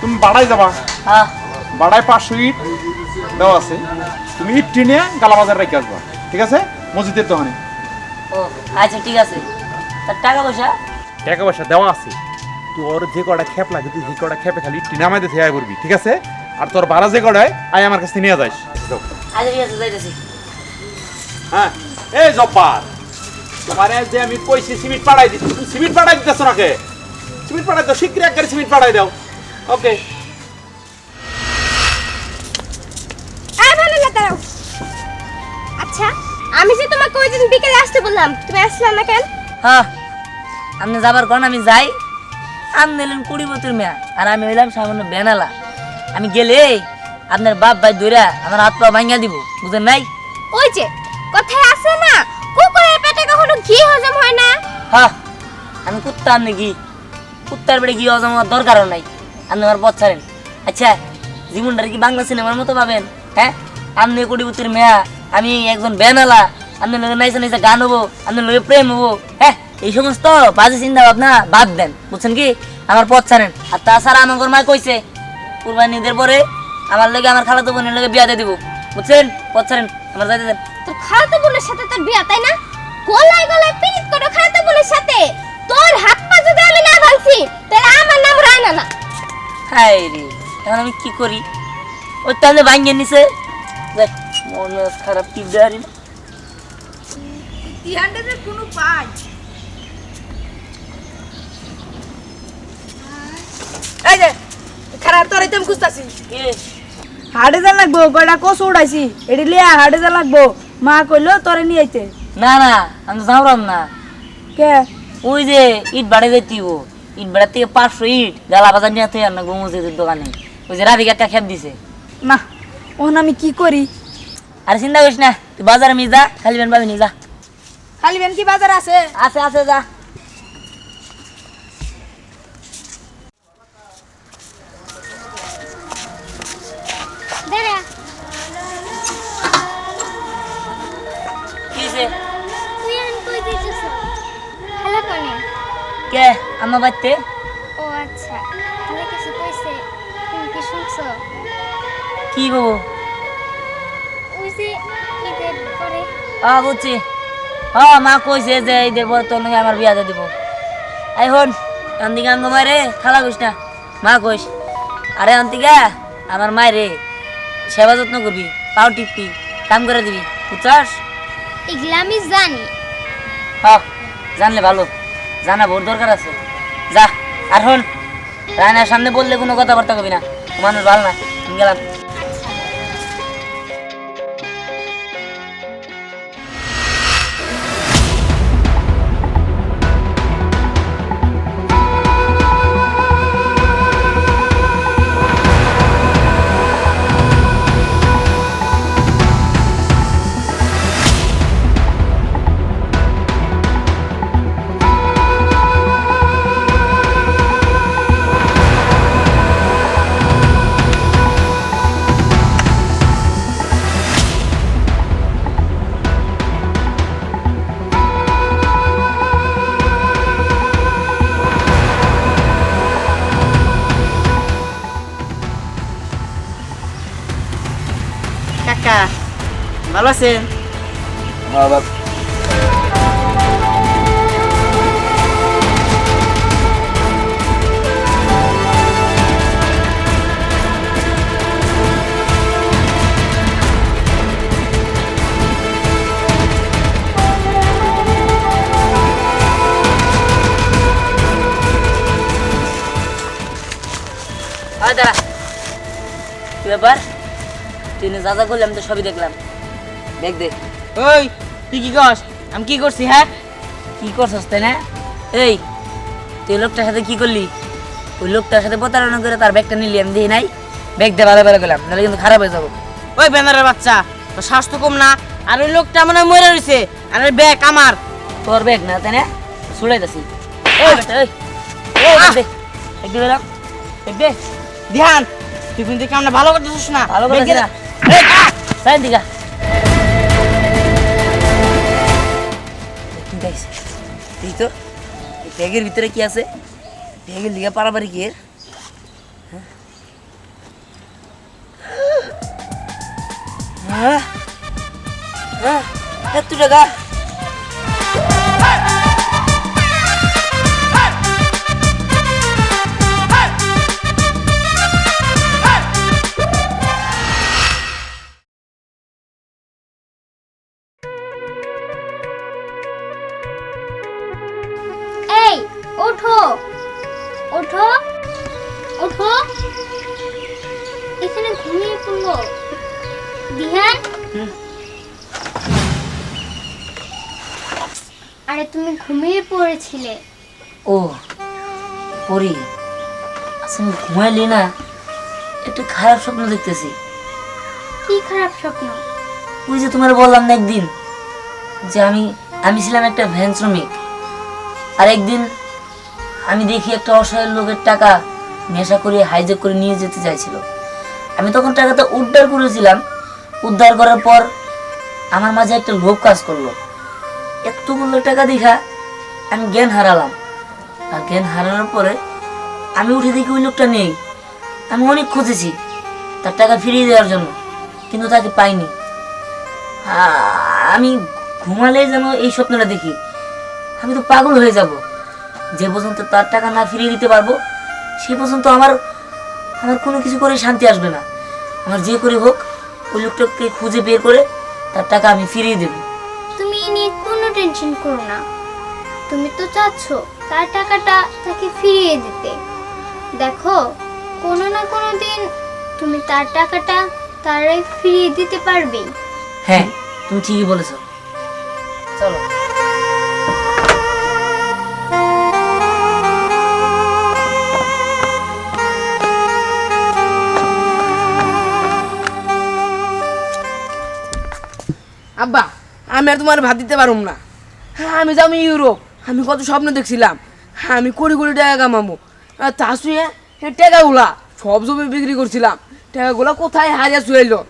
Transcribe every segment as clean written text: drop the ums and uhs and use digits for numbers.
তুমি বাড়াই যাবা? হ্যাঁ বাড়াই 500 ইট দেওয়া আছে, তুমি ইট টিনে গালা বাজার রেখে আসবা, ঠিক আছে? মসজিদের দোকানে। ও আচ্ছা ঠিক আছে। তার টাকা পয়সা? টাকা পয়সা দেওয়া আছে, তুই ওর যে কটা খেপ লাগে তুই সেই কটা খেপে খালি টিনে আমাদের থেকে আয় করবি, ঠিক আছে? আর তোর ভাড়া যে কটায় আয় আমার কাছে নিয়ে যাস। আচ্ছা ঠিক আছে, যাইতেছি। হ্যাঁ এই জব্বার, তোমার যে আমি কইছি সিমেন্ট পাঠাই দিচ্ছি, তুমি সিমেন্ট পাঠাই দিতেছ না কে? সিমেন্ট পাঠাই দাও, শীঘ্রই এক গাড়ি সিমেন্ট পাঠাই দাও। ওকে। আচ্ছা আমি যে তোমাকে ওই দিন বিকেলে আসতে বললাম, তুমি আসলে না কেন? হ্যাঁ আপনি যাবার কোন আমি যাই, আপনি নিলেন 20 বছর মেয়া আর আমি হইলাম সামান্য বেনালা। আমি গেলে আপনার বাপ ভাই দৌড়া আমার হাত পা ভাঙিয়া দিব, বুঝেন নাই? ওই যে কথায় আছে না, কুকুরের পেটে কখনো ঘি হজম হয় না। হ্যাঁ আমি কুত্তা, আপনি ঘি, কুত্তার পেটে ঘি হজম হওয়ার দরকারও নাই। আপনি আমার পথ ছাড়েন। আচ্ছা জীবনটার কি বাংলা সিনেমার মতো পাবেন? হ্যাঁ আপনি 20 বছর মেয়া, আমি একজন বেনালা, আপনার লোকের নাইসা নাইসা গান হবো, আপনার লোকের প্রেম হবো। হ্যাঁ এই সমস্ত বাজে চিন্তা ভাবনা বাদ দেন, বুঝছেন কি? আমার পথ ছাড়েন। আর তাছাড়া আমার মা কইছে কুরবানি ঈদের পরে আমার লগে আমার খালাতো বোনের লগে বিয়া দিয়ে দিব, বুঝছেন? পথ ছাড়েন, আমার যাইতে দেন। তোর খালাতো বোনের সাথে তোর বিয়া, তাই না? গলায় গলায় পিরিত করে খালাতো বোনের সাথে তোর হাত পা যদি আমি না ভাঙছি তাহলে আমার নাম রায়না না। হাই রে, এখন আমি কি করি? ওই তাহলে ভাঙিয়ে নিছে, দেখ মন খারাপ কি জানি না। ইহান্ডের কোনো পাই এই যে খারাপ তোরে তুমি খুঁজতাছি কে? হাড়ে যা লাগবো, কয়টা কচু উড়াইছি এটি লিয়া হাড়ে যা লাগবো। মা কইলো তোরে নিয়ে আইতে। না না আমি তো যাওয়াম না। কে? ওই যে ইট বাড়ে যাইতিব, ইট বাড়ার থেকে 500 ইট গালা বাজার নিয়ে তুই আর না মসজিদের দোকানে। ওই যে রাফিক একটা খেপ দিছে। না ওহন আমি কি করি? আরে চিন্তা করিস না, তুই বাজারে মি যা, খালি বেন পাবি নি, যা। খালি বেন কি বাজার আছে? আছে আছে, যা। দাঁড়া, কি হইছে? তুই আন কই দিছিস? হ্যালো কোনে? কে আমার বাড়িতে? ও আচ্ছা, তাহলে কিছু কইছে? তুমি কি শুনছো? কি গো? ওই যে ঈদের পরে। বুঝছি। মা কইছে যে ঈদের পর তোর নাকি আমার বিয়া দিয়ে দিব। এখন অন্তিকা আঙ্গ মারে খালা কইস না, মা কইস। আরে অন্তিকা আমার মায়েরে সেবা যত্ন করবি, পাও টিপবি, কাম করে দিবি, বুঝছস? এগুলা আমি জানি। জানলে ভালো, জানা বহুত দরকার আছে। যা। আর হন রায়নার সামনে বললে কোনো কথাবার্তা কবি না, মানুষ ভালো না। আমি গেলাম। কাকা ভালো আছেন? দাঁড়া, কি ব্যাপার? তুই যা যা করলি আমি তো সবই দেখলাম। দেখ দেখ। ওই তুই কি করস? আমি কি করছি? হ্যাঁ কি করছস তাই না? এই তুই লোকটার সাথে কি করলি? ওই লোকটার সাথে প্রতারণা করে তার ব্যাগটা নিলি, আমি দেখি নাই। ব্যাগ দিয়ে ভালো ভালো গেলাম, নাহলে কিন্তু খারাপ হয়ে যাবো। ওই ব্যানারের বাচ্চা, তোর স্বাস্থ্য কম না? আর ওই লোকটা মনে হয় মরে রয়েছে, আর ওই ব্যাগ আমার। তোর ব্যাগ না তাই না? ছুড়াইতেছি। এই বেটা, এই ব্যাগ দে, ব্যাগ দিয়ে গেলাম, ব্যাগ দে। ধ্যান, তুই কিন্তু কেমন ভালো করতেছিস না? ভালো ব্যাগ করতেছি দে। না। সাইন দিকা। কি দেখছিস? এই তো এই ব্যাগের ভিতরে কি আছে? ভেগে লিগে পারাবারি কি হ্যাঁ হ্যাঁ এত টাকা এই ওঠো ওঠো ওঠো, এখানে ঘুমিয়ে পড়লো। দিহান, আরে তুমি ঘুমিয়ে পড়েছিলে। ও পরি আচ্ছা আমি ঘুমাইলি না একটু খারাপ স্বপ্ন দেখতেছি। কি খারাপ স্বপ্ন? ওই যে তোমার বললাম না একদিন যে আমি ছিলাম একটা ভ্যান শ্রমিক, আর একদিন আমি দেখি একটা অসহায় লোকের টাকা নেশা করে হাইজ্যাক করে নিয়ে যেতে চাইছিল। আমি তখন টাকাটা উদ্ধার করেছিলাম। উদ্ধার করার পর আমার মাঝে একটা লোভ কাজ করলো। এতগুলো টাকা দেখা আমি জ্ঞান হারালাম, আর জ্ঞান হারানোর পরে আমি উঠে দেখি ওই লোকটা নেই। আমি অনেক খুঁজেছি তার টাকা ফিরিয়ে দেওয়ার জন্য, কিন্তু তাকে পাইনি। আমি ঘুমালে যেন এই স্বপ্নটা দেখি, আমি তো পাগল হয়ে যাব। যে পর্যন্ত তার টাকা না ফিরিয়ে দিতে পারবো সে পর্যন্ত আমার কোনো কিছু করে শান্তি আসবে না। আমার যে করে হোক ওই লোকটাকে খুঁজে বের করে তার টাকা আমি ফিরিয়ে দেব। তুমি এ নিয়ে কোনো টেনশন করো না। তুমি তো চাচ্ছ তার টাকাটা তাকে ফিরিয়ে দিতে। দেখো, কোনো না কোনো দিন তুমি তার টাকাটা তারাই ফিরিয়ে দিতে পারবেই। হ্যাঁ, তুমি ঠিকই বলেছ। চলো। আব্বা, আমি আর তোমার ভাত দিতে পারুম না। হ্যাঁ, আমি যাবো ইউরোপ। আমি কত স্বপ্ন দেখছিলাম, হ্যাঁ আমি কোটি কোটি টাকা কামাবো। আর তা শুয়ে টাকাগুলা সব জমি বিক্রি করছিলাম। টাকাগুলা কোথায় হাজার শুয়েলো।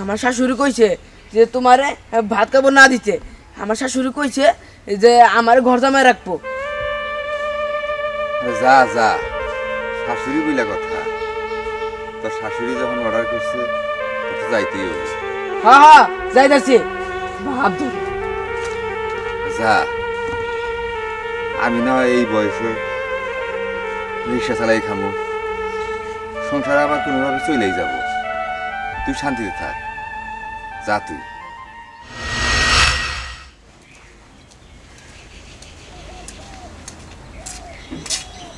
আমার শাশুড়ি কইছে যে তোমারে ভাত খাবো না দিতে। আমার শাশুড়ি কইছে যে আমার ঘর জামাই রাখবো। যা যা, শাশুড়ি বইলা কথা। তোর শাশুড়ি যখন অর্ডার করছে তো যাইতেই হবে। হ্যাঁ হ্যাঁ, যাই যাচ্ছি। ভাব ধরে যা, আমি না হয় এই বয়সে রিক্সা চালাই খামো, সংসার আবার কোনোভাবে চলেই যাব। তুই শান্তিতে থাক, যা তুই।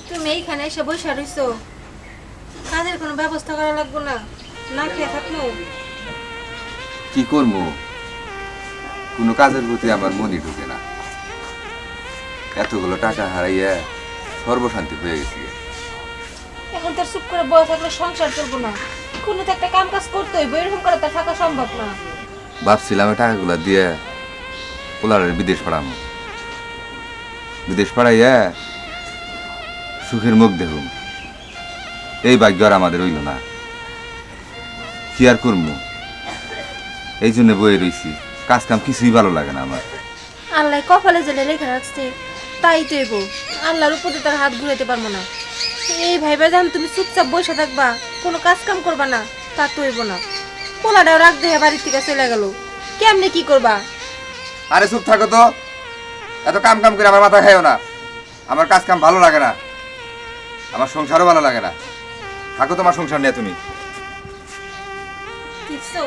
তুমি এইখানে এসে বসে রইছো, কাজের কোনো ব্যবস্থা করা লাগবে না? না খেয়ে থাকলো? কি করবো, কোনো কাজের প্রতি আমার মনই ঢুকে না। এতগুলো টাকা হারাইয়া সর্বশান্তি হয়ে গেছি। এখন তোর চুপ করে বসে থাকলে সংসার চলবো না। কোনো তো একটা কাম কাজ করতে হইব, এরকম করে তার থাকা সম্ভব না। ভাবছিলাম এই টাকাগুলো দিয়ে পোলারের বিদেশ পাঠাবো, বিদেশ পাঠাইয়া সুখের মুখ দেখুন। এই ভাগ্য আর আমাদের হইল না, কি আর করবো। এই জন্য বয়ে রয়েছি, কাজ কাম কিছুই ভালো লাগে না আমার। আল্লাহ কপালে জেলে লেখা রাখছে, তাই তো এবো। আল্লাহর উপরে তার হাত ঘুরাইতে পারবো না। এই ভাইবা যখন তুমি চুপচাপ বসে থাকবা, কোনো কাজ কাম করবা না, তা তো এবো না। পোলাটাও রাখ দেহে বাড়ির থেকে চলে গেল, কেমনে কি করবা? আরে চুপ থাকো তো, এত কাম কাম করে আমার মাথা খাইও না। আমার কাজ কাম ভালো লাগে না, আমার সংসারও ভালো লাগে না। থাকো তোমার সংসার নিয়ে তুমি। দেখছো,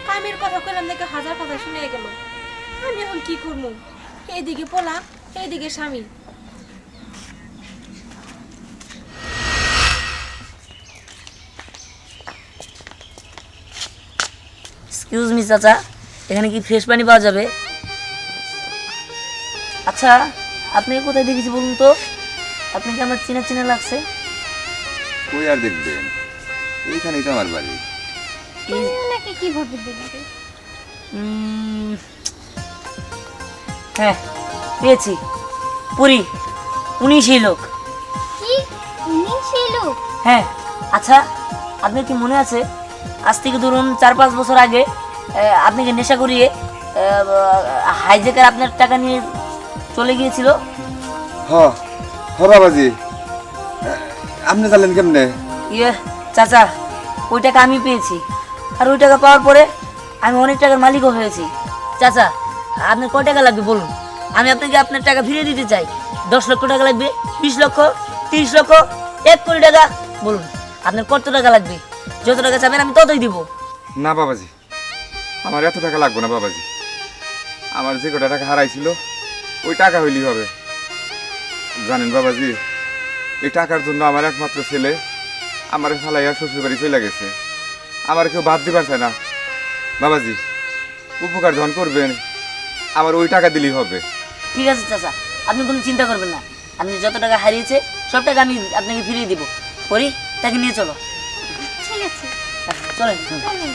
কামের কথা কইলাম দেখে হাজার কথা শুনে গেল। আমি এখন কি করবো? এইদিকে পোলা, এইদিকে স্বামী। এক্সকিউজ মি চাচা, এখানে কি ফ্রেশ পানি পাওয়া যাবে? আচ্ছা, আপনি কোথায় দেখেছি বলুন তো? আপনাকে আমার চেনা চেনা লাগছে। কই আর দেখবেন, এইখানেই তো আমার বাড়ি। তুমি ওনাকে কিভাবে দেখবে? হ্যাঁ, পেয়েছি। পুরি, উনি সেই লোক। কি উনি সেই লোক? হ্যাঁ। আচ্ছা, আপনার কি মনে আছে আজ থেকে ধরুন 4-5 বছর আগে আপনাকে নেশা করিয়ে হাইজ্যাকার আপনার টাকা নিয়ে চলে গিয়েছিল? হ হ বাবাজি, আপনি জানলেন কেমনে? ইয়ে চাচা, ওই টাকা আমি পেয়েছি, আর ওই টাকা পাওয়ার পরে আমি অনেক টাকার মালিকও হয়েছি। চাচা, আপনার কয় টাকা লাগবে বলুন, আমি আপনাকে আপনার টাকা ফিরিয়ে দিতে চাই। 10 লক্ষ টাকা লাগবে, 20 লক্ষ, 30 লক্ষ, 1 কোটি টাকা, বলুন আপনার কত টাকা লাগবে? যত টাকা চাবেন আমি ততই দিব। না বাবাজি, আমার এত টাকা লাগবে না বাবাজি। আমার যে কটা টাকা হারাইছিল ওই টাকা হইলেই হবে। জানেন বাবাজি, এই টাকার জন্য আমার একমাত্র ছেলে আমার ফালাইয়া শ্বশুর বাড়ি চলে গেছে। আমার কেউ বাদ দিবার চায় না। বাবাজি, উপকার যখন করবেন আমার ওই টাকা দিলেই হবে। ঠিক আছে চাচা, আপনি কোনো চিন্তা করবেন না। আপনি যত টাকা হারিয়েছে সব টাকা আমি আপনাকে ফিরিয়ে দিব। পরি, তাকে নিয়ে চলো। ঠিক আছে চলেন। চলেন।